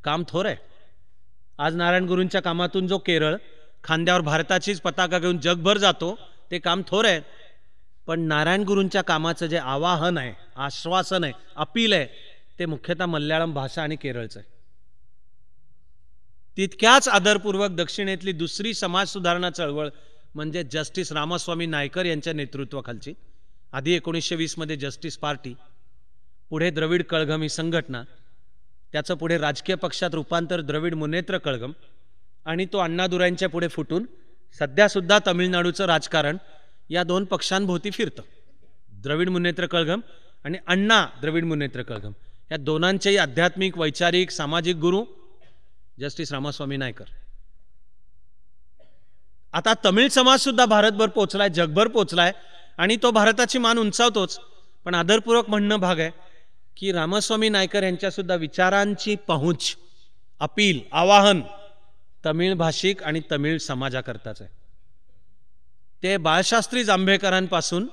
काम थोर आहे. आज नारायण गुरूंच्या कामातून जो केरळ खांद्यावर भारताचीच पताका घेऊन जगभर जातो, ते काम थोर आहे. पण नारायण गुरूंच्या कामाचं जे आवाहन आहे, आश्वासन आहे, अपील आहे, ते मुख्यतः मल्याळम भाषा आणि केरळचं आहे. तितक्याच आदरपूर्वक दक्षिणेतली दुसरी समाज सुधारणा चळवळ म्हणजे जस्टिस रामास्वामी नायकर यांच्या नेतृत्वाखालची, आधी 1920 मध्ये जस्टिस पार्टी, पुढे द्रविड कळघम ही संघटना, त्याचं पुढे राजकीय पक्षात रूपांतर द्रविड मुनेत्र कळघम, आणि तो अण्णादुराईंच्या पुढे फुटून सध्या सुद्धा तमिळनाडूचं राजकारण या दोन पक्षांभोवती फिरतं. द्रविड मुनेत्र कळघम आणि अण्णा द्रविड मुनेत्र कळघम, या दोनांचेही आध्यात्मिक वैचारिक सामाजिक गुरु जस्टिस रामास्वामी नायकर. आता तमिळ समाज सुद्धा भारतभर पोचलाय, जगभर पोचलाय, आणि तो भारताची मान उंचावतोच. पण आदरपूर्वक म्हणणं भाग आहे की रामास्वामी नायकर यांच्या सुद्धा विचारांची पहुंच, अपील, आवाहन तमिळ भाषिक आणि तमिळ समाजाकरताच आहे. ते बाळशास्त्री जांभेकरांपासून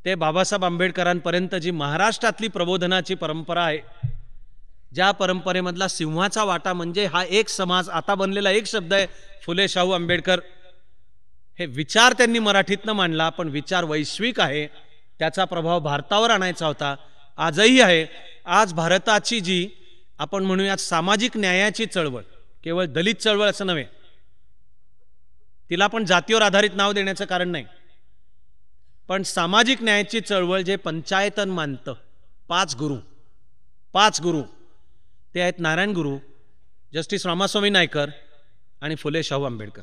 ते बाबासाहेब आंबेडकरांपर्यंत जी महाराष्ट्रातली प्रबोधनाची परंपरा आहे, ज्या परंपरेमधला सिंहाचा वाटा म्हणजे हा एक समाज, आता बनलेला एक शब्द आहे फुले शाहू आंबेडकर, हे विचार त्यांनी मराठीतनं मांडला. पण विचार वैश्विक आहे, त्याचा प्रभाव भारतावर आणायचा होता, आजही आहे. आज भारताची जी आपण म्हणूया सामाजिक न्यायाची चळवळ, केवळ दलित चळवळ असं नव्हे, तिला पण जातीवर आधारित नाव देण्याचं कारण नाही, पण सामाजिक न्यायाची चळवळ जे पंचायतन मानतं, पाच गुरु ते आहेत नारायण गुरु, जस्टिस रामास्वामी नायकर आणि फुले शाहू आंबेडकर.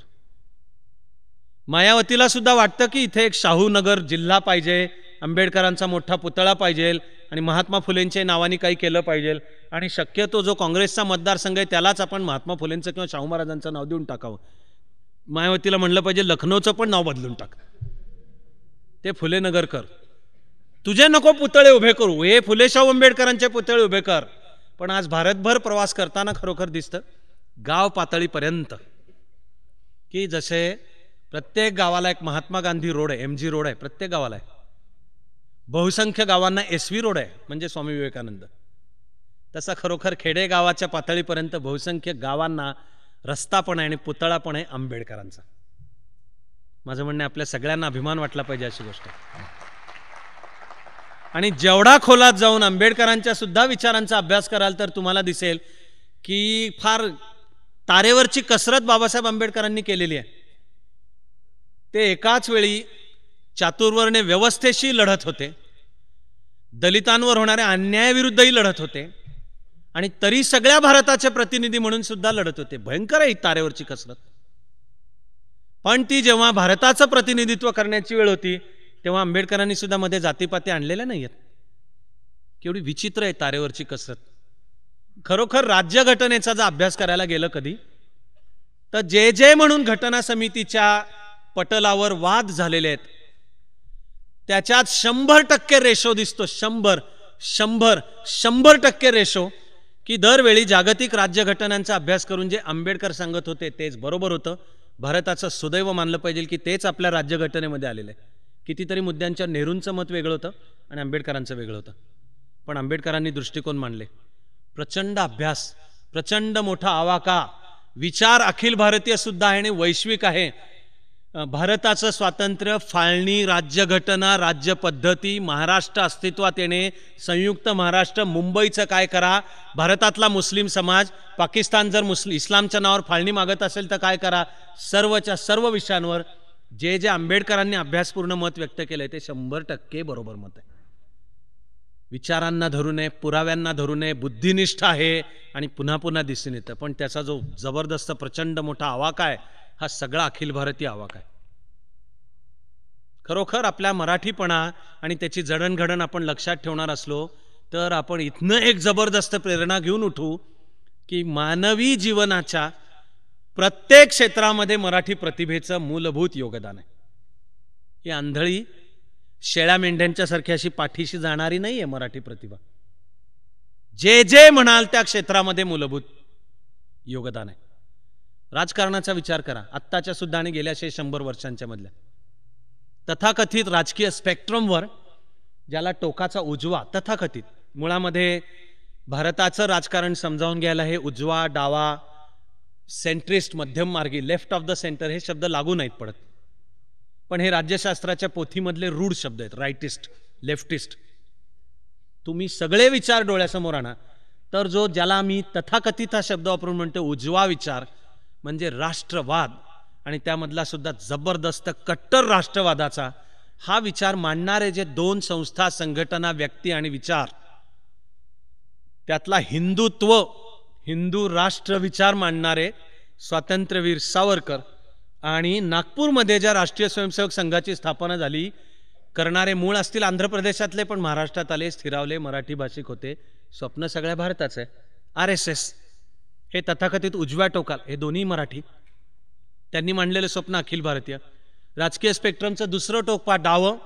मायावतीला सुद्धा वाटतं की इथे एक शाहूनगर जिल्हा पाहिजे, आंबेडकरांचा मोठा पुतळा पाहिजे आणि महात्मा फुलेंच्या नावाने काही केलं पाहिजे, आणि शक्यतो जो काँग्रेसचा मतदारसंघ आहे त्यालाच आपण महात्मा फुलेंचं किंवा शाहू महाराजांचं नाव देऊन टाकावं. मायावतीला म्हणलं पाहिजे लखनौचं पण नाव बदलून टाक, ते फुले नगर कर, तुझे नको पुतळे उभे करू, हे फुलेशाहू आंबेडकरांचे पुतळे उभे कर. पण आज भारतभर प्रवास करताना खरोखर दिसतं गाव पातळीपर्यंत की जसे प्रत्येक गावाला एक महात्मा गांधी रोड आहे, MG रोड आहे, प्रत्येक गावाला आहे. बहुसंख्य गावांना SV रोड आहे, म्हणजे स्वामी विवेकानंद. तसा खरोखर खेडेगावाच्या पातळीपर्यंत बहुसंख्य गावांना रस्ता पण आहे आणि पुतळा पण आहे आंबेडकरांचा. माझं म्हणणं आपल्या सगळ्यांना अभिमान वाटला पाहिजे अशी गोष्ट आहे. आणि जेवढा खोलात जाऊन आंबेडकरांच्या सुद्धा विचारांचा अभ्यास कराल तर तुम्हाला दिसेल की फार तारेवरची कसरत बाबासाहेब आंबेडकरांनी केलेली आहे. ते एकाच वेळी चातुर्वर्ण्य व्यवस्थेशी लढत होते, दलितांवर होणाऱ्या अन्यायाविरुद्धही लढत होते आणि तरी सगळ्या भारताचे प्रतिनिधी म्हणून सुद्धा लढत होते. भयंकर आहे तारेवरची कसरत. पण ती जेव्हा भारताचं प्रतिनिधित्व करण्याची वेळ होती तेव्हा आंबेडकरांनी सुद्धा मध्ये जातीपाती आणलेल्या नाहीयेत. केवढी विचित्र आहे तारेवरची कसरत. खरोखर राज्यघटनेचा जर अभ्यास करायला गेलं कधी तर जे जे म्हणून घटना समितीच्या पटलावर वाद झालेले आहेत त्याच्यात 100% रेशो दिसतो. 100% रेशो की दरवेळी जागतिक राज्यघटनांचा अभ्यास करून जे आंबेडकर सांगत होते तेच बरोबर होतं. भारताचं सुदैव मानलं पाहिजे की तेच आपल्या राज्यघटनेमध्ये आलेलं आहे. कितीतरी मुद्द्यांच्या नेहरूंचं मत वेगळं होतं आणि आंबेडकरांचं वेगळं होतं, पण आंबेडकरांनी दृष्टिकोन मांडले. प्रचंड अभ्यास, प्रचंड मोठा आवाका, विचार अखिल भारतीय सुद्धा आहे आणि वैश्विक आहे. भारताचं स्वातंत्र्य, फाळणी, राज्यघटना, राज्य पद्धती, महाराष्ट्र अस्तित्वात येणे, संयुक्त महाराष्ट्र, मुंबईचं काय करा, भारतातला मुस्लिम समाज, पाकिस्तान जर इस्लामच्या नावावर फाळणी मागत असेल तर काय करा, सर्वच्या सर्व विषयांवर जे जे आंबेडकरांनी अभ्यासपूर्ण मत व्यक्त केलंय ते 100% बरोबर मत आहे. विचारांना धरून आहे, पुराव्यांना धरून आहे, बुद्धिनिष्ठ आहे आणि पुन्हा पुन्हा दिसून येतं. पण त्याचा जो जबरदस्त प्रचंड मोठा आवाका आहे हा सगळा अखिल भारतीय आवाका आहे. खरोखर आपल्या मराठीपणा आणि त्याची जडणघडण आपण लक्षात ठेवणार असलो तर आपण इथनं एक जबरदस्त प्रेरणा घेऊन उठू की मानवी जीवनाच्या प्रत्येक क्षेत्रामध्ये मराठी प्रतिभेचं मूलभूत योगदान आहे. ही आंधळी शेळ्या मेंढ्यांच्या सारखी अशी पाठीशी जाणारी नाही आहे मराठी प्रतिभा. जे जे म्हणाल त्या क्षेत्रामध्ये मूलभूत योगदान आहे. राजकारणाचा विचार करा, आत्ताच्या सुद्धा आणि गेल्या 100 वर्षांच्या मधल्या तथाकथित राजकीय स्पेक्ट्रमवर ज्याला टोकाचा उजवा, तथाकथित मुळामध्ये भारताचं राजकारण समजावून घ्यायला हे उजवा, डावा, सेंट्रिस्ट, मध्यम मार्गी, लेफ्ट ऑफ द सेंटर हे शब्द लागू नाहीत पडत, पण हे राज्यशास्त्राच्या पोथीमधले रूढ शब्द आहेत. राईटिस्ट, लेफ्टिस्ट, तुम्ही सगळे विचार डोळ्यासमोर आणा तर जो ज्याला मी तथाकथित हा शब्द वापरून म्हणतो उजवा विचार म्हणजे राष्ट्रवाद आणि त्यामधला सुद्धा जबरदस्त कट्टर राष्ट्रवादाचा हा विचार मांडणारे जे 2 संस्था, संघटना, व्यक्ती आणि विचार, त्यातला हिंदुत्व, हिंदू राष्ट्र विचार मांडणारे स्वातंत्र्यवीर सावरकर आणि नागपूरमध्ये ज्या राष्ट्रीय स्वयंसेवक संघाची स्थापना झाली करणारे मूळ असतील आंध्र प्रदेशातले पण महाराष्ट्रात आले, स्थिरावले, मराठी भाषिक होते. स्वप्न सगळ्या भारताचं आहे. RSS हे तथाकथित उजव्या टोकाल, हे दोन्ही मराठी. त्यांनी मांडलेलं स्वप्न अखिल भारतीय. राजकीय स्पेक्ट्रमचं दुसरं टोक पहा डावं,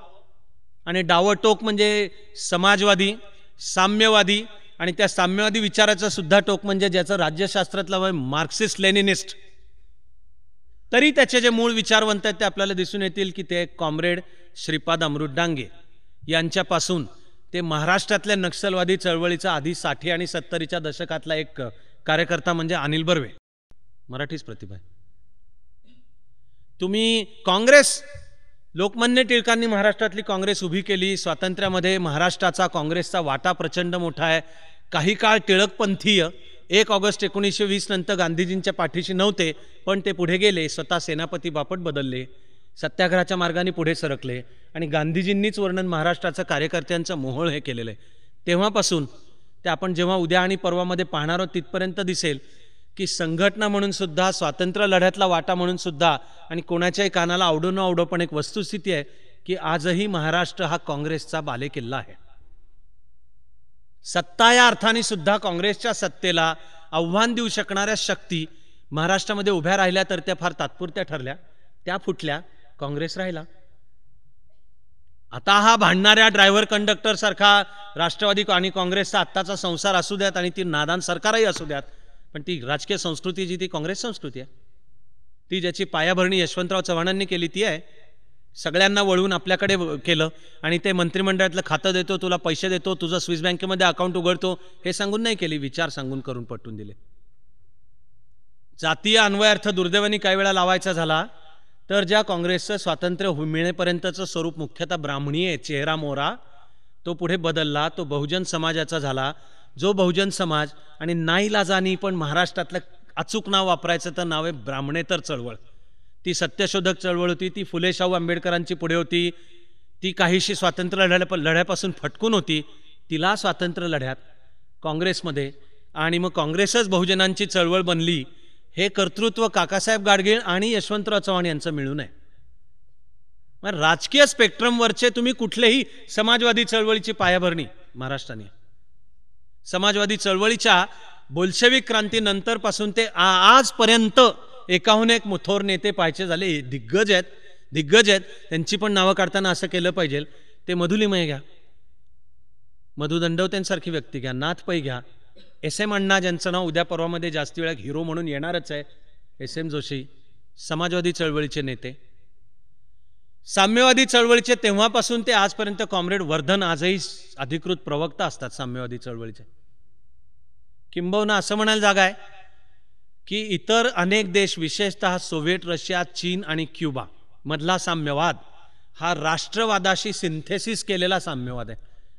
आणि डावं टोक म्हणजे समाजवादी, साम्यवादी आणि त्या साम्यवादी विचाराचं सुद्धा टोक म्हणजे ज्याचं राज्यशास्त्रातलं मार्क्सिस्ट लेनिनिस्ट. तरी त्याचे जे मूळ विचारवंत आहेत ते आपल्याला दिसून येतील की ते कॉम्रेड श्रीपाद अमृत डांगे यांच्यापासून ते महाराष्ट्रातल्या नक्षलवादी चळवळीचा आधी 60 आणि 70च्या दशकातला एक कार्यकर्ता म्हणजे अनिल बर्वे, मराठीच प्रतिभा आहे. तुम्ही काँग्रेस, लोकमान्य टिळकांनी महाराष्ट्रातली काँग्रेस उभी केली. स्वातंत्र्यामध्ये महाराष्ट्राचा काँग्रेसचा वाटा प्रचंड मोठा आहे. काही काळ टिळकपंथीय 1 ऑगस्ट 1920 नंतर गांधीजींच्या पाठीशी नव्हते, पण ते पुढे गेले, स्वतः सेनापती बापट बदलले, सत्याग्रहाच्या मार्गाने पुढे सरकले आणि गांधीजींनीच वर्णन महाराष्ट्राचं कार्यकर्त्यांचं मोहोळ हे केलेलं आहे. तेव्हापासून ते आपण जेव्हा उद्या आणि परवामध्ये पाहणार आहोत तिथपर्यंत दिसेल की संघटना म्हणून सुद्धा, स्वातंत्र्य लढ्यातला वाटा म्हणून सुद्धा आणि कोणाच्याही कानाला आवडो न आवडो पण एक वस्तुस्थिती आहे की आजही महाराष्ट्र हा काँग्रेसचा बालेकिल्ला आहे. सत्ता या अर्थाने सुद्धा काँग्रेसच्या सत्तेला आव्हान देऊ शकणाऱ्या शक्ती महाराष्ट्रामध्ये उभ्या राहिल्या तर त्या फार तात्पुरत्या ठरल्या, त्या फुटल्या, काँग्रेस राहिला. आता हा भांडणाऱ्या ड्रायव्हर कंडक्टर सारखा राष्ट्रवादी आणि काँग्रेसचा आत्ताचा संसार असू द्यात आणि ती नादान सरकारही असू द्यात, पण ती राजकीय संस्कृती जी ती काँग्रेस संस्कृती आहे, ती ज्याची पायाभरणी यशवंतराव चव्हाणांनी केली ती आहे. सगळ्यांना वळवून आपल्याकडे केलं आणि ते मंत्रिमंडळातलं खातं देतो, तुला पैसे देतो, तुझं स्विस बँकेमध्ये अकाउंट उघडतो हे सांगून नाही केली, विचार सांगून करून पटवून दिले. जातीय अन्वयार्थ दुर्दैवाने काही वेळा लावायचा झाला तर ज्या काँग्रेसचं स्वातंत्र्य मिळेपर्यंतचं स्वरूप मुख्यतः ब्राह्मणी आहे, चेहरा मोहरा, तो पुढे बदलला, तो बहुजन समाजाचा झाला. जो बहुजन समाज आणि नाईलाजानी पण महाराष्ट्रातलं अचूक नाव वापरायचं तर नाव आहे ब्राह्मणेतर चळवळ. ती सत्यशोधक चळवळ होती, ती फुले शाहू आंबेडकरांची पुढे होती, ती काहीशी स्वातंत्र्य लढ्यापासून फटकून होती. तिला स्वातंत्र्य लढ्यात काँग्रेसमध्ये आणि मग काँग्रेसच बहुजनांची चळवळ बनली. हे कर्तृत्व काकासाहेब गाडगीळ आणि यशवंतराव चव्हाण यांचं मिळून आहे. राजकीय स्पेक्ट्रमवरचे तुम्ही कुठलेही समाजवादी चळवळीची पायाभरणी महाराष्ट्राने, समाजवादी चळवळीच्या बोल्शेविक क्रांतीनंतर पासून ते आजपर्यंत एकाहून एक थोर नेते पाहायचे झाले, दिग्गज आहेत. त्यांची पण नावं काढताना असं केलं पाहिजे, ते मधुलिमय घ्या, मधु दंडवतेंसारखी व्यक्ती घ्या, नाथ पै घ्या, एस एम अण्णा ज्यांचं नाव उद्या परवामध्ये जास्ती वेळा हिरो म्हणून येणारच आहे, एस एम जोशी, समाजवादी चळवळीचे नेते. साम्यवादी चळवळीचे तेव्हापासून ते आजपर्यंत कॉम्रेड वर्धन आजही अधिकृत प्रवक्ता असतात साम्यवादी चळवळीचे. किंबहुना असं म्हणायला जागा आहे की इतर अनेक देश, विशेषतः सोव्हिएट रशिया, चीन आणि क्युबा मधला साम्यवाद हा राष्ट्रवादाशी सिंथेसिस केलेला साम्यवाद आहे.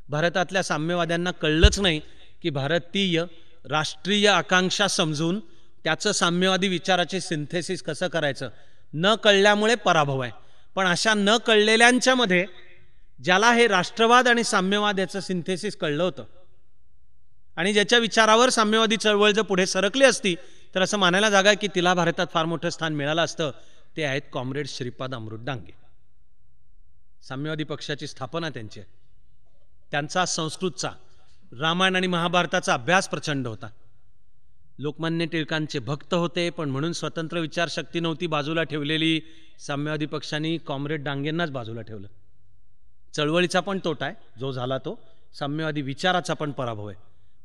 भारतातल्या साम्यवाद्यांना कळलंच नाही की भारतीय राष्ट्रीय आकांक्षा समजून त्याचं साम्यवादी विचाराचे सिंथेसिस कसं करायचं, न कळल्यामुळे पराभव आहे. पण अशा न कळलेल्यांच्या मध्ये ज्याला हे राष्ट्रवाद आणि साम्यवाद याचं सिंथेसिस कळलं होतं आणि ज्याच्या विचारावर साम्यवादी चळवळ जर पुढे सरकली असती तर असं मानायला जागा आहे की तिला भारतात फार मोठं स्थान मिळालं असतं. ते आहेत कॉम्रेड श्रीपाद अमृत डांगे. साम्यवादी पक्षाची स्थापना त्यांची आहे. त्यांचा संस्कृतचा, रामायण आणि महाभारताचा अभ्यास प्रचंड होता. लोकमान्य टिळकांचे भक्त होते, पण म्हणून स्वतंत्र विचारशक्ती नव्हती बाजूला ठेवलेली, साम्यवादी पक्षांनी कॉम्रेड डांगेंनाच बाजूला ठेवलं. चळवळीचा पण तोटा आहे जो झाला तो, साम्यवादी विचाराचा पण पराभव आहे.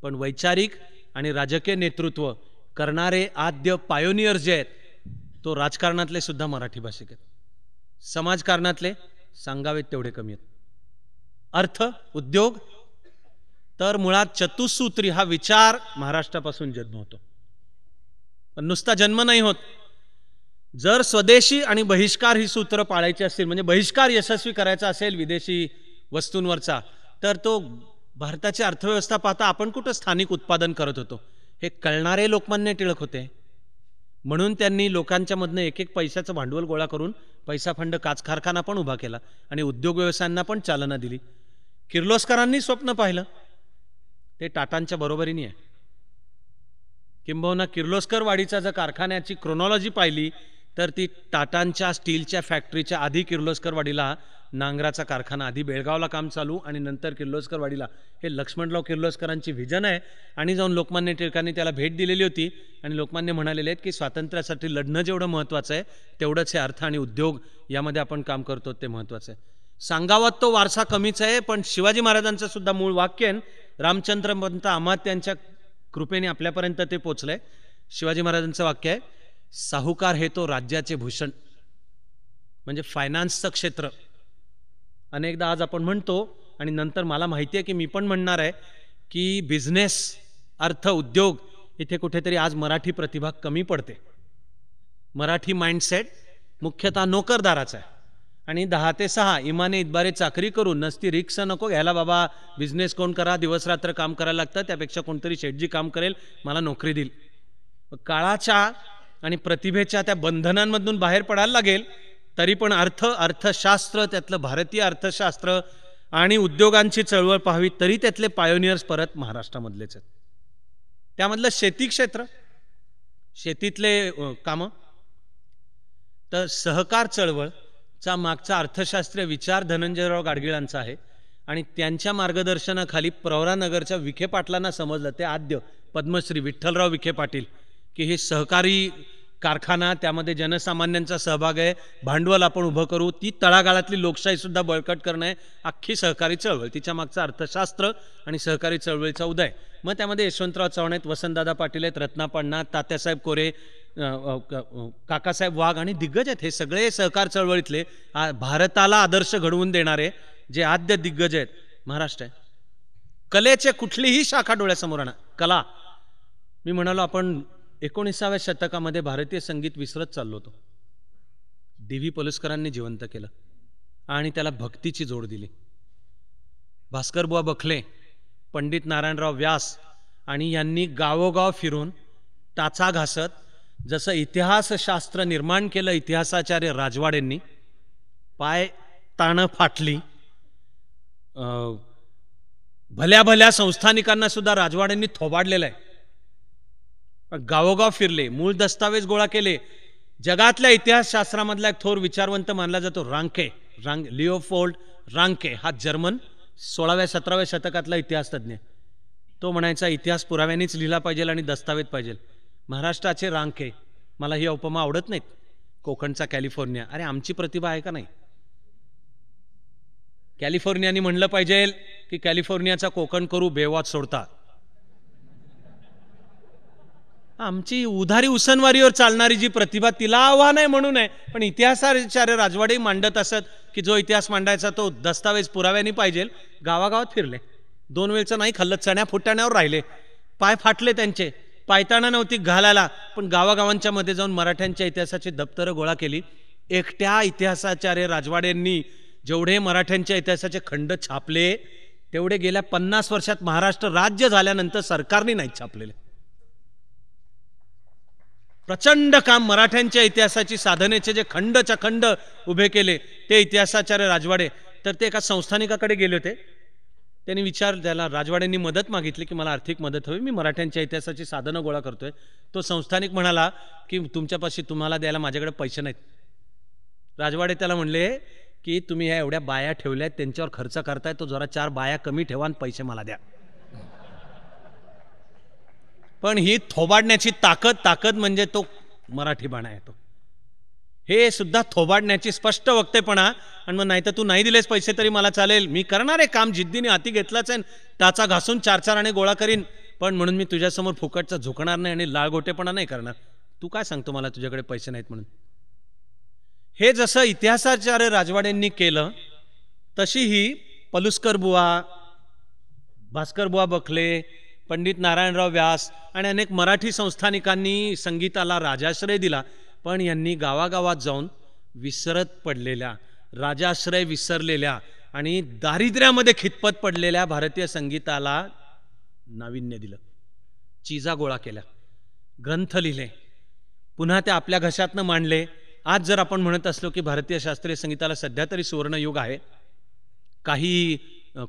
पण वैचारिक आणि राजकीय नेतृत्व करणारे आद्य पायोनियर्स जे आहेत तो राजकारणातले सुद्धा मराठी भाषिक आहेत, समाजकारणातले सांगावेत तेवढे कमी आहेत. अर्थ उद्योग तर मुळात चतुसूत्री हा विचार महाराष्ट्रापासून जन्म होतो. पण नुसता जन्म नाही होत, जर स्वदेशी आणि बहिष्कार ही सूत्र पाळायची असतील, म्हणजे बहिष्कार यशस्वी करायचा असेल विदेशी वस्तूंवरचा, तर तो भारताची अर्थव्यवस्था पाहता आपण कुठं स्थानिक उत्पादन करत होतो हे कळणारे लोकमान्य टिळक होते. म्हणून त्यांनी लोकांच्या मधनं एक एक पैशाचं भांडवल गोळा करून पैसा फंड काच कारखाना पण उभा केला आणि उद्योग व्यवसायांना पण चालना दिली. किर्लोस्करांनी स्वप्न पाहिलं, ते टाटांच्या बरोबरीने आहे. किंबहुना किर्लोस्कर वाडीचा जर कारखान्याची क्रोनॉलॉजी पाहिली तर ती टाटांच्या स्टीलच्या फॅक्टरीच्या आधी किर्लोस्कर वाडीला नांगराचा कारखाना, आधी बेळगावला काम चालू आणि नंतर किर्लोस्कर वाडीला, हे लक्ष्मणराव किर्लोस्करांची व्हिजन आहे. आणि जाऊन लोकमान्य टिळकांनी त्याला भेट दिलेली होती आणि लोकमान्य म्हणालेले आहेत की स्वातंत्र्यासाठी लढणं जेवढं महत्त्वाचं आहे तेवढंच हे अर्थ आणि उद्योग यामध्ये आपण काम करतो ते महत्त्वाचं आहे. सांगावात तो वारसा कमीच आहे, पण शिवाजी महाराजांचं सुद्धा मूळ वाक्य आहे, रामचंद्र पंत अमात्यांच्या कृपेने आपल्यापर्यंत ते पोचलंय. शिवाजी महाराजांचं वाक्य आहे, साहुकार हे तो राज्याचे भूषण. म्हणजे फायनान्सचं क्षेत्र अनेकदा आज आपण म्हणतो आणि नंतर मला माहिती आहे की मी पण म्हणणार आहे की बिझनेस, अर्थ, उद्योग इथे कुठेतरी आज मराठी प्रतिभा कमी पडते. मराठी माइंडसेट मुख्यतः नोकरदाराचा आहे आणि 10 ते 6 इमाने इतबारे चाकरी करून नसती रिक्स नको घ्यायला, बाबा बिझनेस कोण करा, दिवस रात्र काम करायला लागतं, त्यापेक्षा कोणतरी शेटजी काम करेल, मला नोकरी देईल. काळाच्या आणि प्रतिभेच्या त्या बंधनांमधून बाहेर पडायला लागेल, तरी पण अर्थशास्त्र, त्यातलं भारतीय अर्थशास्त्र आणि उद्योगांची चळवळ पाहावी तरी त्यातले पायोनियर्स परत महाराष्ट्रामधलेच आहेत. त्यामधलं शेती क्षेत्र, शेतीतले कामं, तर सहकार चळवळचा मागचा अर्थशास्त्रीय विचार धनंजयराव गाडगीळांचा आहे आणि त्यांच्या मार्गदर्शनाखाली प्रवरानगरच्या विखे पाटलांना समजलं, ते आद्य पद्मश्री विठ्ठलराव विखे पाटील, की हे सहकारी कारखाना, त्यामध्ये जनसामान्यांचा सहभाग आहे, भांडवल आपण उभं करू, ती तळागाळातली लोकशाही सुद्धा बळकट करणं आहे, अख्खी सहकारी चळवळ, तिच्या मागचं अर्थशास्त्र आणि सहकारी चळवळीचा उदय. मग त्यामध्ये यशवंतराव चव्हाण आहेत, वसंतदादा पाटील आहेत, रत्ना पण्णा, तात्यासाहेब कोरे, काकासाहेब वाघ आणि दिग्गज आहेत. हे सगळे सहकार चळवळीतले भारताला आदर्श घडवून देणारे जे आद्य दिग्गज आहेत महाराष्ट्र आहे. कलेचे कुठलीही शाखा डोळ्यासमोर आणा. कला, मी म्हणालो आपण 19व्या शतकामध्ये भारतीय संगीत विसरत चाललो होतो. डी.व्ही. पलुसकरांनी जिवंत केलं आणि त्याला भक्तीची जोड दिली. भास्करबुवा बखले, पंडित नारायणराव व्यास आणि यांनी गावोगाव फिरून टाचा घासत जसं इतिहासशास्त्र निर्माण केलं इतिहासाचार्य राजवाडेंनी, पाय ताणं फाटली. भल्या भल्या संस्थानिकांना सुद्धा राजवाड्यांनी थोबाडलेलं आहे. गावोगाव फिरले, मूळ दस्तावेज गोळा केले. जगातल्या इतिहासशास्त्रामधला एक थोर विचारवंत मानला जातो रांके, लिओपोल्ड रांके. हा जर्मन 16व्या-17व्या शतकातला इतिहास तज्ञ. तो म्हणायचा इतिहास पुराव्यानेच लिहिला पाहिजे आणि दस्तावेज पाहिजे. महाराष्ट्राचे रांके, मला ही उपमा आवडत नाहीत. कोकणचा कॅलिफोर्निया, अरे आमची प्रतिभा आहे का नाही? कॅलिफोर्नियानी म्हणलं पाहिजे की कॅलिफोर्नियाचा कोकण करू बेवाच सोडता. आमची उधारी उसनवारीवर चालणारी जी प्रतिभा, तिला आव्हान आहे म्हणून आहे. पण इतिहासाचार्य राजवाडे मांडत असत की जो इतिहास मांडायचा तो दस्तावेज पुराव्याने पाहिजे. गावागावात फिरले, 2 वेळचं नाही खाल्लं, चण्या फुटाण्यावर राहिले, पाय फाटले त्यांचे, पायताना नव्हती घालायला. पण गावागावांच्या मध्ये जाऊन मराठ्यांच्या इतिहासाची दप्तरं गोळा केली. एकट्या इतिहासाचार्य राजवाडेंनी जेवढे मराठ्यांच्या इतिहासाचे खंड छापले तेवढे गेल्या 50 वर्षात महाराष्ट्र राज्य झाल्यानंतर सरकारने नाही छापलेले. प्रचंड काम. मराठ्यांच्या इतिहासाची साधनेचे जे खंडच्या खंड उभे केले ते इतिहासाचार्य राजवाडे. तर ते एका संस्थानिकाकडे गेले होते. त्यांनी त्याला राजवाड्यांनी मदत मागितली की मला आर्थिक मदत हवी, मी मराठ्यांच्या इतिहासाची साधनं गोळा करतोय. तो संस्थानिक म्हणाला की तुमच्यापाशी तुम्हाला द्यायला माझ्याकडे पैसे नाहीत. राजवाडे त्याला म्हणले की तुम्ही ह्या एवढ्या बाया ठेवल्यात, त्यांच्यावर खर्च करताय, तो जरा 4 बाया कमी ठेवा आणि पैसे मला द्या. पण ही थोबाडण्याची ताकद म्हणजे तो मराठी बाणा आहे. तो हे सुद्धा थोबाडण्याची स्पष्ट वक्तेपणा. आणि मग नाही तर तू नाही दिलेस पैसे तरी मला चालेल, मी करणार आहे काम, जिद्दीने हाती घेतलाच आहे, टाचा घासून 4 आणे गोळा करीन, पण म्हणून मी तुझ्यासमोर फुकटचा झुकणार नाही आणि लाळगोटेपणा नाही करणार. तू काय सांगतो मला तुझ्याकडे पैसे नाहीत म्हणून? हे जसं इतिहासाचार्य राजवाड्यांनी केलं तशी ही पलुसकर बुवा, भास्कर बुवा बखले, पंडित नारायणराव व्यास आणि अनेक मराठी संस्थानिकांनी संगीताला राजाश्रय दिला. पण यांनी गावागावात जाऊन विसरत पडलेल्या, राजाश्रय विसरलेल्या आणि दारिद्र्यामध्ये खितपत पडलेल्या भारतीय संगीताला नाविन्य दिलं. चीजा गोळा केल्या, ग्रंथ लिहिले, पुन्हा ते आपल्या घशातनं मांडले. आज जर आपण म्हणत असलो की भारतीय शास्त्रीय संगीताला सध्या तरी सुवर्णयुग आहे, काही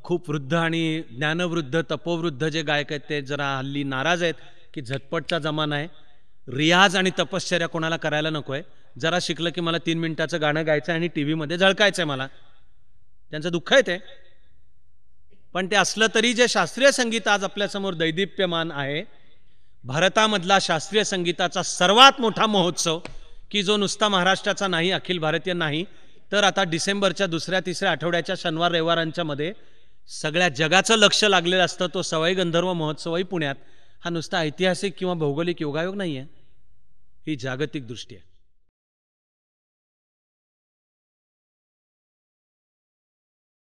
खूप वृद्ध आणि ज्ञानवृद्ध तपोवृद्ध जे गायक आहेत ते जरा हल्ली नाराज आहेत की झटपटचा जमाना आहे, रियाज आणि तपश्चर्या कोणाला करायला नको आहे, जरा शिकलं की मला 3 मिनिटाचं गाणं गायचं आणि टी व्हीमध्ये झळकायचं आहे मला. त्यांचं दुःख आहे ते. पण ते असलं तरी जे शास्त्रीय संगीत आज आपल्यासमोर दैदिप्यमान आहे, भारतामधला शास्त्रीय संगीताचा सर्वात मोठा महोत्सव की जो नुसता महाराष्ट्राचा नाही, अखिल भारतीय नाही, तर आता डिसेंबरच्या 2-3 आठवड्याच्या शनिवार रविवारांच्या मध्ये सगळ्या जगाचं लक्ष लागलेलं असतं. तो सवाई गंधर्व महोत्सवही पुण्यात. हा नुसता ऐतिहासिक किंवा भौगोलिक योगायोग नाही आहे, ही जागतिक दृष्टी आहे.